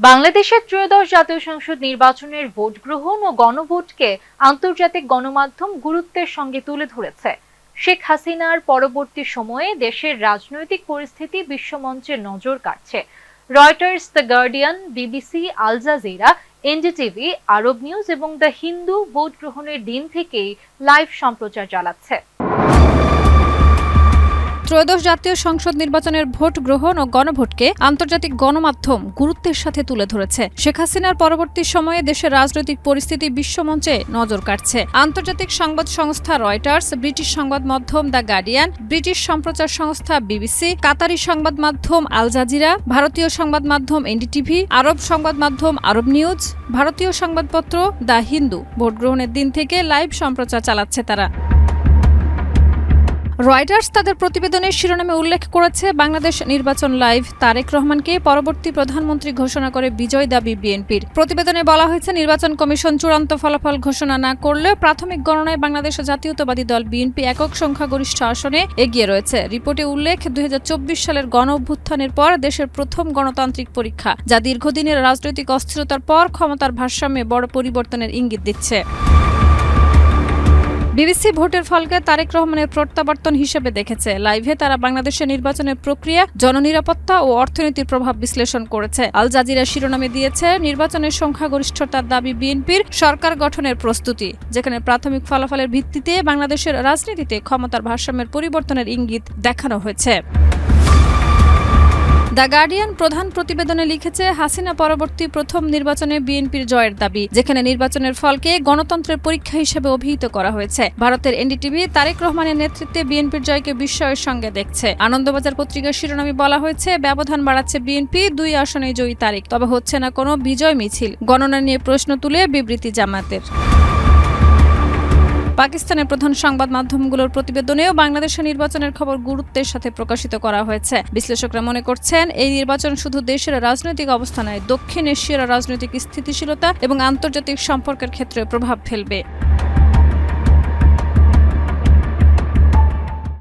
বাংলাদেশের ত্রয়োদশ জাতীয় সংসদ নির্বাচনের ভোট গ্রহণ ও গণভোটকে আন্তর্জাতিক গণমাধ্যম গুরুত্বের সঙ্গে তুলে ধরেছে। শেখ হাসিনার পরবর্তী সময়ে দেশের রাজনৈতিক পরিস্থিতি বিশ্বমঞ্চে নজর কাড়ছে। Reuters, the Guardian, BBC, Al Jazeera, NDTV, Arab News এবং দ্য হিন্দু ভোট গ্রহণের দিন থেকেই লাইভ সম্প্রচার চালাচ্ছে। ত্রয়োদশ জাতীয় সংসদ নির্বাচনের ভোট গ্রহণ ও গণভোটকে আন্তর্জাতিক গণমাধ্যম গুরুত্বের সাথে তুলে ধরেছে। শেখ হাসিনার পরবর্তী সময়ে দেশের রাজনৈতিক পরিস্থিতি বিশ্বমঞ্চে নজর কাড়ছে। আন্তর্জাতিক সংবাদ সংস্থা রয়টার্স, ব্রিটিশ সংবাদ মাধ্যম দ্য গার্ডিয়ান, ব্রিটিশ সম্প্রচার সংস্থা বিবিসি, কাতারি সংবাদ মাধ্যম আল জাজিরা, ভারতীয় সংবাদ মাধ্যম এনডিটিভি, আরব সংবাদ মাধ্যম আরব নিউজ, ভারতীয় সংবাদপত্র দ্য হিন্দু ভোট গ্রহণের দিন থেকে লাইভ সম্প্রচার চালাচ্ছে তারা। রয়টার্স তাদের প্রতিবেদনের শিরোনামে উল্লেখ করেছে, বাংলাদেশ নির্বাচন লাইভ, তারেক রহমানকে পরবর্তী প্রধানমন্ত্রী ঘোষণা করে বিজয় দাবি বিএনপির। প্রতিবেদনে বলা হয়েছে, নির্বাচন কমিশন চূড়ান্ত ফলাফল ঘোষণা না করলেও প্রাথমিক গণনায় বাংলাদেশ জাতীয়তাবাদী দল বিএনপি একক সংখ্যাগরিষ্ঠ আসনে এগিয়ে রয়েছে। রিপোর্টে উল্লেখ, ২০২৪ সালের গণ অভ্যুত্থানের পর দেশের প্রথম গণতান্ত্রিক পরীক্ষা, যা দীর্ঘদিনের রাজনৈতিক অস্থিরতার পর ক্ষমতার ভারসাম্যে বড় পরিবর্তনের ইঙ্গিত দিচ্ছে। বিবিসি ভোটের ফলকে তারেক রহমানের প্রত্যাবর্তন হিসেবে দেখেছে। লাইভে তারা বাংলাদেশের নির্বাচনের প্রক্রিয়া, জননিরাপত্তা ও অর্থনীতির প্রভাব বিশ্লেষণ করেছে। আল জাজিরা শিরোনামে দিয়েছে, নির্বাচনের সংখ্যাগরিষ্ঠতার দাবি বিএনপির, সরকার গঠনের প্রস্তুতি, যেখানে প্রাথমিক ফলাফলের ভিত্তিতে বাংলাদেশের রাজনীতিতে ক্ষমতার ভারসাম্যের পরিবর্তনের ইঙ্গিত দেখানো হয়েছে। দ্য গার্ডিয়ান প্রধান প্রতিবেদনে লিখেছে, হাসিনা পরবর্তী প্রথম নির্বাচনে বিএনপির জয়ের দাবি, যেখানে নির্বাচনের ফলকে গণতন্ত্রের পরীক্ষা হিসেবে অভিহিত করা হয়েছে। ভারতের এনডিটিভি তারেক রহমানের নেতৃত্বে বিএনপির জয়কে বিস্ময়ের সঙ্গে দেখছে। আনন্দবাজার পত্রিকার শিরোনামে বলা হয়েছে, ব্যবধান বাড়াচ্ছে বিএনপি, ২ আসনে জয়ী তারেক, তবে হচ্ছে না কোনো বিজয় মিছিল। গণনা নিয়ে প্রশ্ন তুলে বিবৃতি জামায়াতের। পাকিস্তানের প্রধান সংবাদ মাধ্যমগুলোর প্রতিবেদনেও বাংলাদেশের নির্বাচনের খবর গুরুত্বের সাথে প্রকাশিত করা হয়েছে। বিশ্লেষকরা মনে করছেন, এই নির্বাচন শুধু দেশের রাজনৈতিক অবস্থা নয়, দক্ষিণ এশিয়ার রাজনৈতিক স্থিতিশীলতা এবং আন্তর্জাতিক সম্পর্কের ক্ষেত্রে প্রভাব ফেলবে।